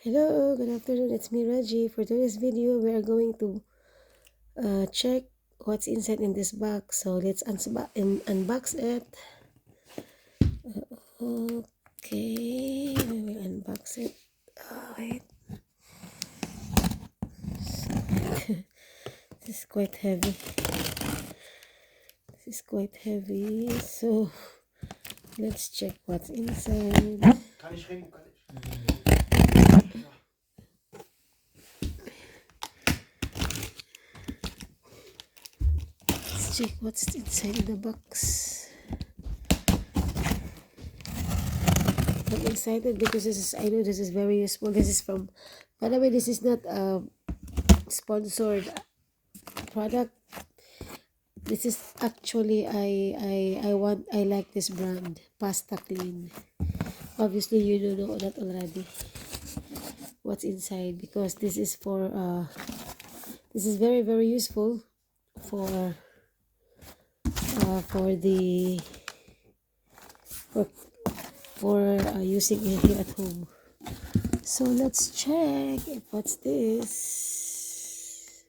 Hello, good afternoon. It's me, Reggie. For today's video, we are going to check what's inside in this box. So let's unbox it. Okay, we will unbox it. Oh, wait. This is quite heavy. So let's check what's inside. Let's check what's inside the box. I'm excited because I know this is very useful. This is from, by the way, this is not a sponsored product. This is actually I like this brand, Pasta Clean. Obviously you do know that already what's inside, because this is for this is very useful for the using it here at home. So let's check if what's this.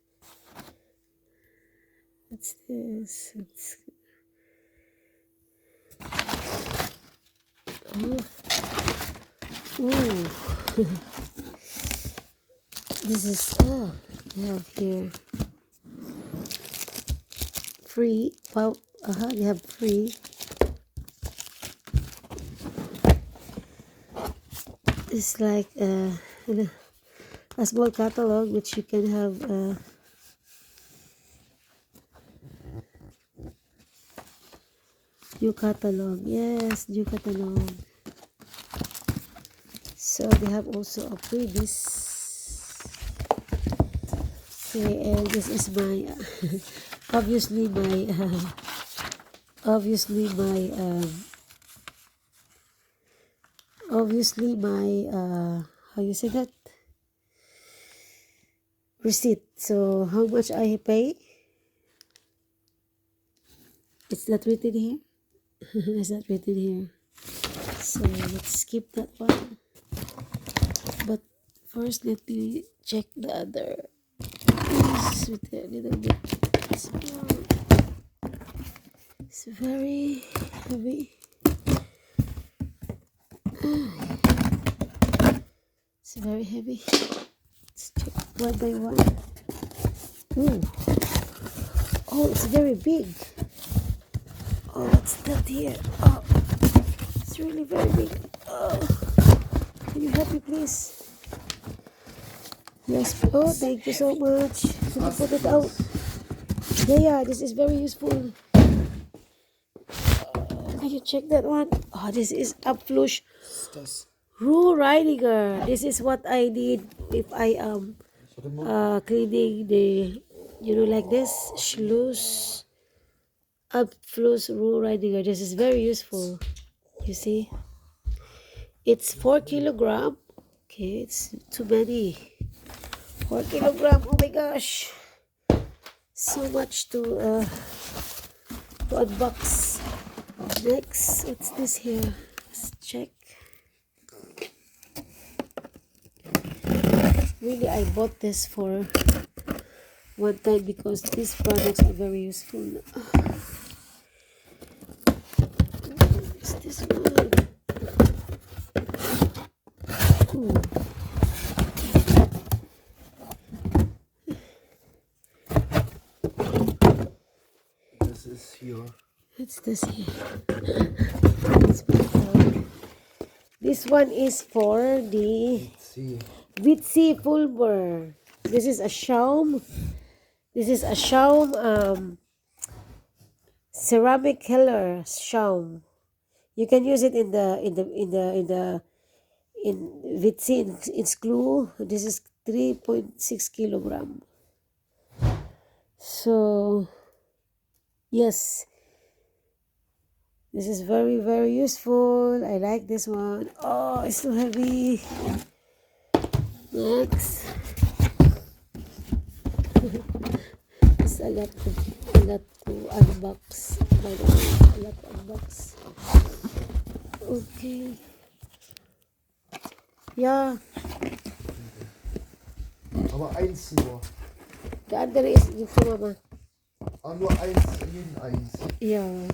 What's this? Ooh. This is we have here free. Wow, they have free. It's like a small catalog which you can have new catalog. Yes, new catalog. So they have also a freebies. Okay, and this is my obviously my how you say that, receipt. So how much I pay, it's not written here. It's not written here, so let's skip that one. But first let me check the other piece with a little bit small. It's very heavy. It's very heavy. Let's check one by one. Ooh. Oh, it's very big. Oh, what's that here? Oh, it's really very big. Oh, can you help me, please? Yes. Oh, thank you so much. Can you put it out? Yeah, this is very useful. Can you check that one? Oh, this is a flush Rule Reiniger. This is what I need if I am cleaning the, like this, Schluss Abfluss Rule Reiniger. This is very useful. You see, it's 4 kilogram. Okay, it's too many. 4 kilogram. Oh my gosh, so much to unbox. Next, what's this here? Let's check. Really, I bought this for one time because these products are very useful. What's this one? Ooh. This is here. What's this here? This one is for the Vitsi Pulver. This is a Schaum. This is a Schaum ceramic killer Schaum. You can use it in Vitsi in glue. This is 3.6 kilogram. So yes, this is very useful. I like this one. Oh, it's so heavy. Next. It's a lot to unbox. By the way, a lot to unbox. Okay. Yeah. Aber eins nur. The other is yung to mama. Ah, nur eins, jeden eins. Yeah.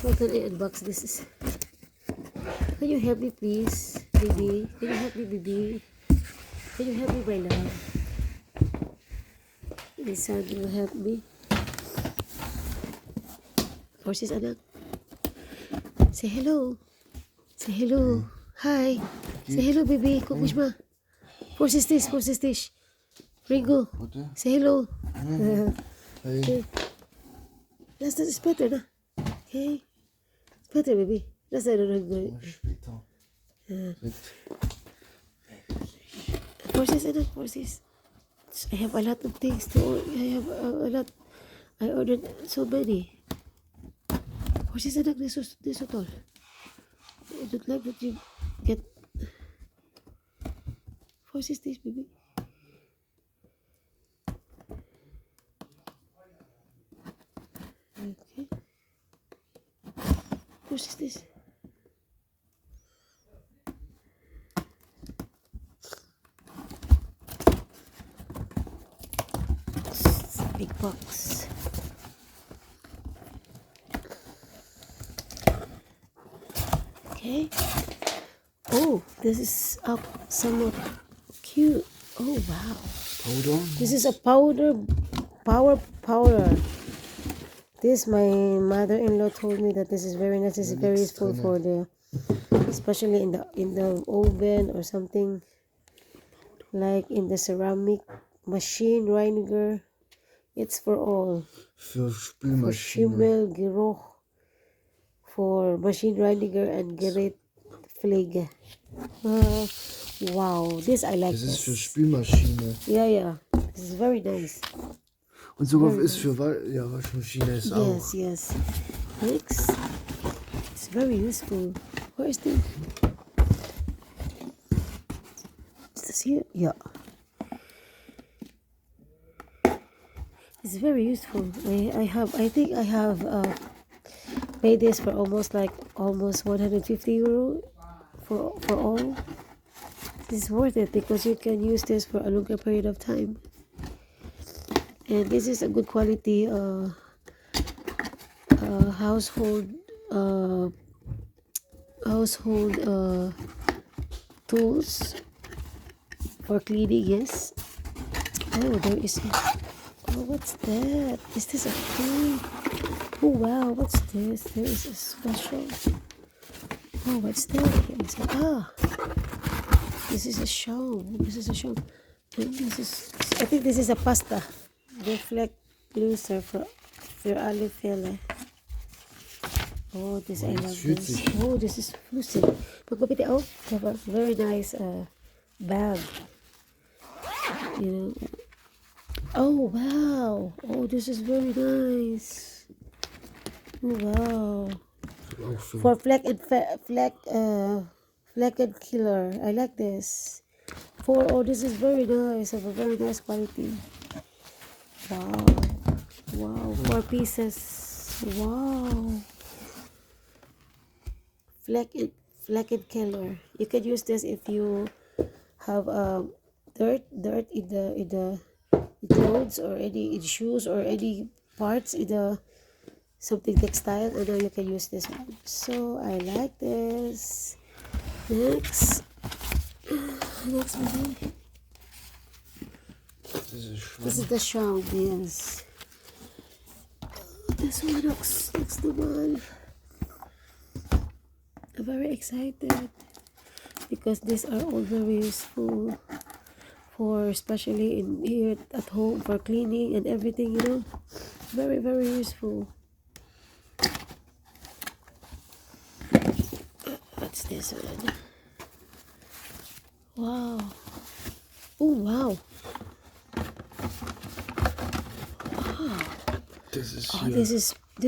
How can I unbox this? Can you help me please, baby? Can you help me, baby? Can you help me, my love? This son will help me. Horses, anak. Say hello. Say hello. Hi. Say hello, baby. Guck mich mal. Vorsichtig, vorsichtig. Ringo. Warte. Say hello. Hey. Okay. That's better, na? Okay. It's better, baby. That's Ringo. Später. Horses, anak. Horses. I have a lot of things to order. I have a lot. I ordered so many. Horses, anak. This is all. I don't like that you get. Horses, this, baby. Okay. What is this? It's a big box. Okay. Oh, this is somewhat cute. Oh wow. Powder? This is a powder. This my mother-in-law told me that this is very nice. This is very useful for the, especially in the oven or something, like in the ceramic machine reiniger. It's for all. Für For Spülmaschine. Schimmel, Geruch, for machine reiniger and Gerätpflege. Wow, this I like. Das ist für Spülmaschine. Yeah. This is very nice. Und sogar ist für Waschmaschine ist auch. Yes. Next. It's very useful. Where is the? Is this here? Yeah. It's very useful. I think I have paid this for almost 150 euro for all. This is worth it because you can use this for a longer period of time. And this is a good quality household tools for cleaning. Yes. Oh, there is. Oh, what's that? Is this a thing? Oh wow, what's this? There is a special. Oh, what's that? This is a show. And I think this is a pasta. Reflect loser for alle Fälle. Oh, this I love this. Oh, this is fluffy. Pagpapiti, oh, have a very nice bag. You know. Oh wow. Oh, this is very nice. Wow. For fleck and killer. I like this. This is very nice. Of a very nice quality. Wow. 4 pieces. Wow. Fleck and killer. You can use this if you have dirt in the clothes or in shoes or any parts in the something textile, and then you can use this one. So I like this. Next maybe. This is the show. Yes. This one looks the one. I'm very excited because these are all very useful for, especially in here at home, for cleaning and everything, you know. Very, very useful. What's this one? Wow. Oh wow. This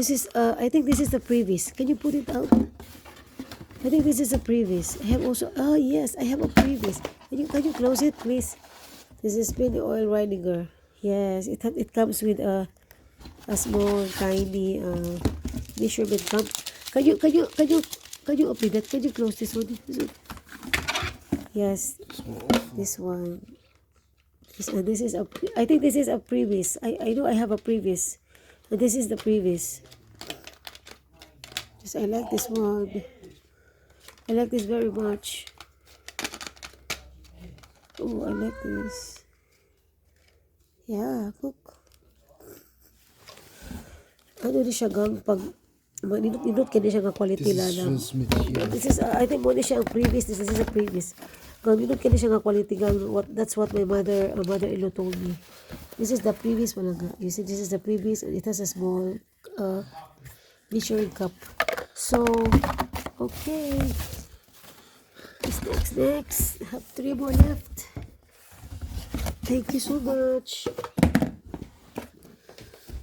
is I think this is the previous. Can you put it out? I think this is a previous. I have also, yes, I have a previous. Can you close it, please? This is spin oil reiniger. Yes, it comes with a small tiny measurement cup. Can you open that? Can you close this one? Yes, this one. This is a. I think this is a previous. I know I have a previous. And this is the previous. Yes, I like this one. I like this very much. Oh, I like this. Yeah, look. Ano di siya gang pag manindot kini siya nga quality Das ist lang. fürs mit hier. This is I think mo ni siya ang previous. This is a previous. Gang nindot kini siya nga quality gang. That's what my mother-in-law told me. This is the previous one nga. You see, this is the previous and it has a small measuring cup. So, okay. Next. I have 3 more left. Thank you so much.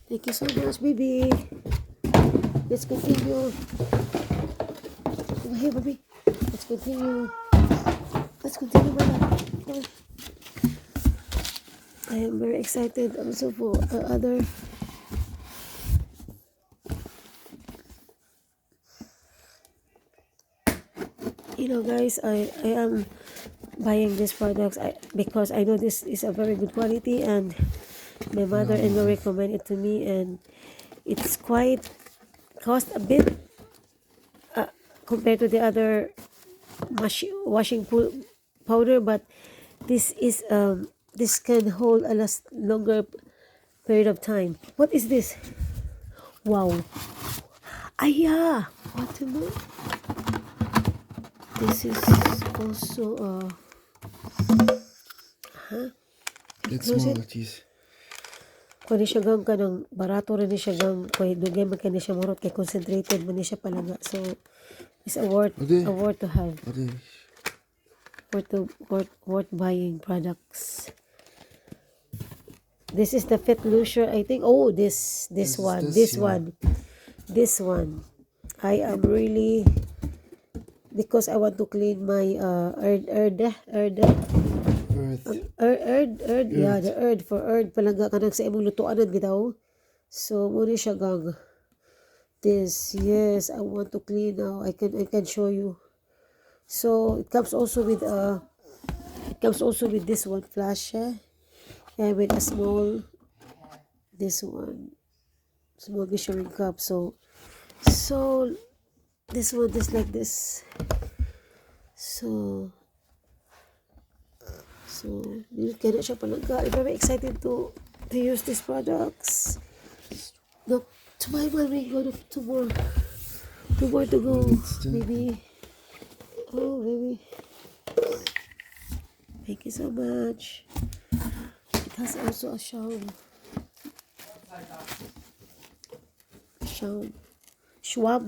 Thank you so much, baby. Let's continue. Over here, baby. Let's continue. My love. I am very excited also for other. You know, guys, I am buying these products because I know this is a very good quality and my mother-in-law recommended it to me, and it's quite cost a bit compared to the other washing powder, but this is this can hold a longer period of time. What is this? Wow. Yeah. What to know? This is also Jetzt close mal it. dies. Kung di siya gang ka ng barato rin ni siya gang kung dugay man ka ni siya murot kay concentrated man ni siya palaga. So it's a worth to have. Warte. Worth buying products. This is the Fit Lucier, I think. Oh, this one. This one. I am really, because I want to clean my yeah, the earth for earth palaga kanang sa imong lutuanan bitaw. So mo ni siya gang. This, yes, I want to clean now. I can show you. So it comes also with this one flash, and with a small this one small measuring cup. So this one is like this. So kaya siya palaga. I'm very excited to use these products. No, tomorrow morning go to two more to go, baby. Oh, baby. Thank you so much. It has also a Schwab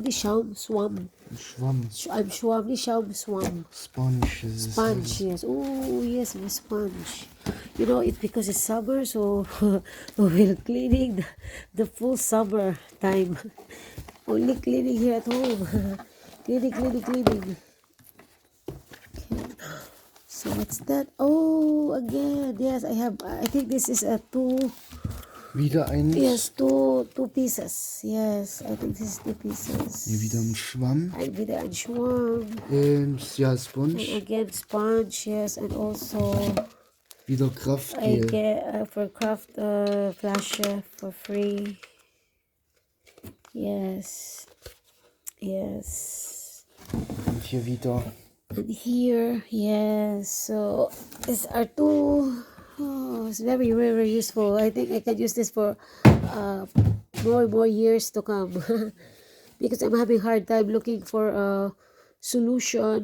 Sponge, yes. Oh, yes, the sponge. You know, it's because it's summer, so we're cleaning the full summer time. Only cleaning here at home. Cleaning. Okay. So what's that? Oh, again. Yes, I think this is a two. Wieder eins. Yes, two pieces. Yes, I think this is 2 pieces. Hier wieder ein Schwamm. And wieder ein Schwamm. Ja, Sponge. And again, sponge, yes, and also wieder Kraft. I get for craft flash for free. Yes. Und hier wieder. And here, yes. So these are 2. Oh, it's very, very useful. I think I can use this for more years to come. Because I'm having hard time looking for a solution,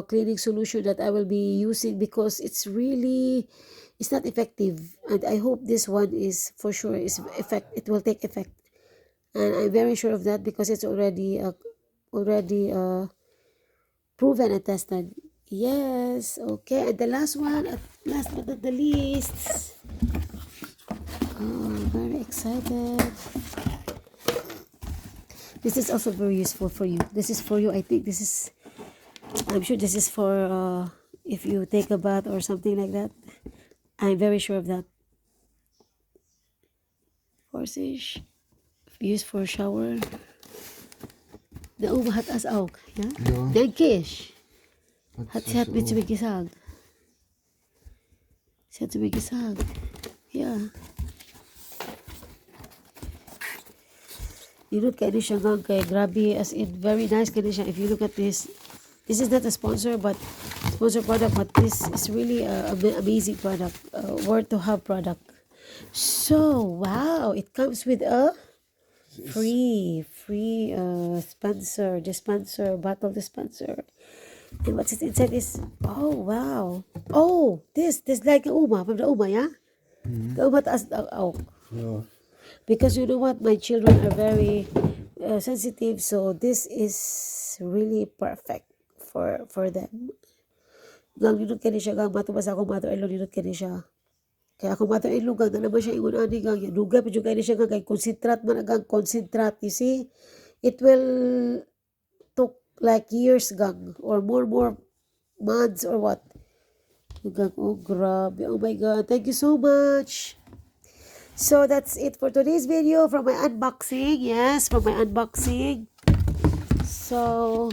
cleaning solution that I will be using, because it's not effective. And I hope this one is for sure it will take effect. And I'm very sure of that because it's already proven and tested. Yes, okay. And the last one, last but not the least. Oh, very excited. This is also very useful for you. This is for you. I think I'm sure this is for if you take a bath or something like that. I'm very sure of that. Vorsicht. Used for shower. Naumahat as auch, ja? Ja. Denke ich. hat mit zu gesagt. Sie hat zu mir gesagt. Ja. You look at siya gang kay grabe, as in very nice kani siya. If you look at this is not a sponsor product, but this is really a amazing product, worth to have product. So wow, it comes with a free bottle dispenser. And what's it inside is, oh wow, oh this like uma from the uma, yeah. The uma taas, oh. Ja. Because you know what, my children are very sensitive, so this is really perfect for them. Gang linod kani siya, gang matubas ako mother-in-law, linod kani siya. Kaya ako mother-in-law, gang na naman siya ingon ani, gang duga pa jud kani siya, gang kay concentrate man gang concentrate. You see, it will took like years, gang, or more months or what. Gang, oh grabe, oh my god, thank you so much. So that's it for today's video from my unboxing. Yes, from my unboxing. So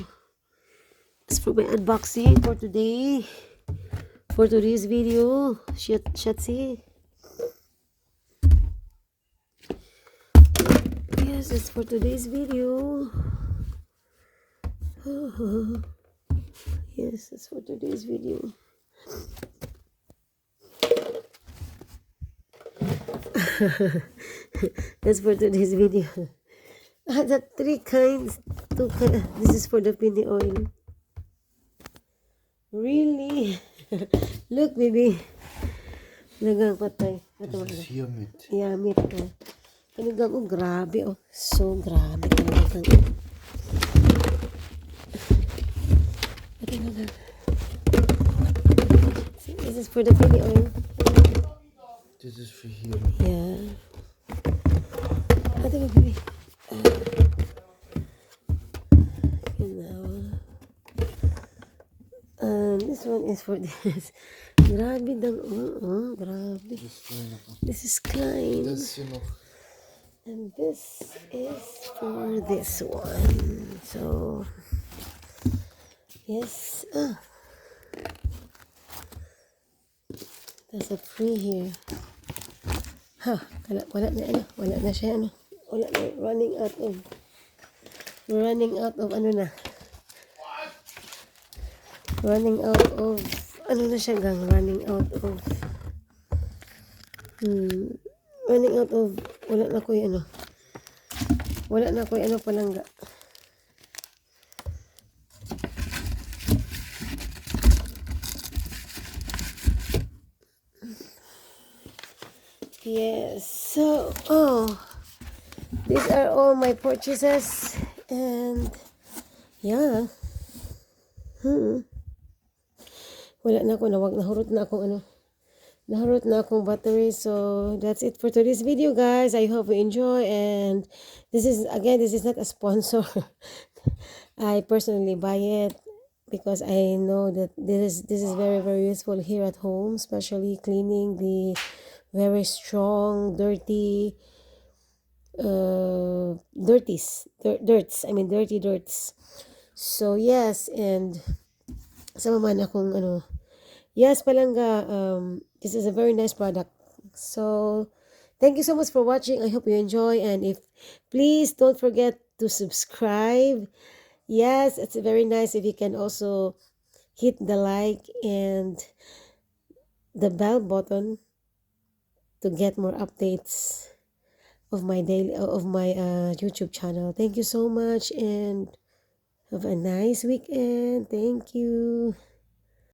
that's for my unboxing for today. For today's video. Shatsi. Yes, it's for today's video. Yes, it's for today's video. That's for today's video. I had three kinds. This is for the pini oil. Really? Look, baby. Nagang patay. Das ist hier mit. Yeah, mit. Oh. Talagang, oh, grabe. Oh. So, grabe. Talagang. This is for the pini oil. Das ist für hier. Yeah. Ate mo, baby. This one is for this. Grabe dang. Grabe. This is klein. Das ist hier noch. And this is for this one. So, yes. There's a free here. Wala na ano. Wala na siya ano. Wala na. Running out of ano na. Running out of ano na siya gang. Running out of wala na ko yung ano. Wala na ko yung ano palangga. Yes, so, these are all my purchases, and, yeah, wala na ako, nahurot na akong battery, so, that's it for today's video, guys. I hope you enjoy, and, this is not a sponsor. I personally buy it, because I know that this is very, very useful here at home, especially cleaning the very strong, dirty dirts. So, yes, and sama man akong ano, yes, palangga, this is a very nice product. So, thank you so much for watching. I hope you enjoy, and please don't forget to subscribe. Yes, it's very nice if you can also hit the like and the bell button to get more updates of my YouTube channel. Thank you so much, and have a nice weekend. Thank you.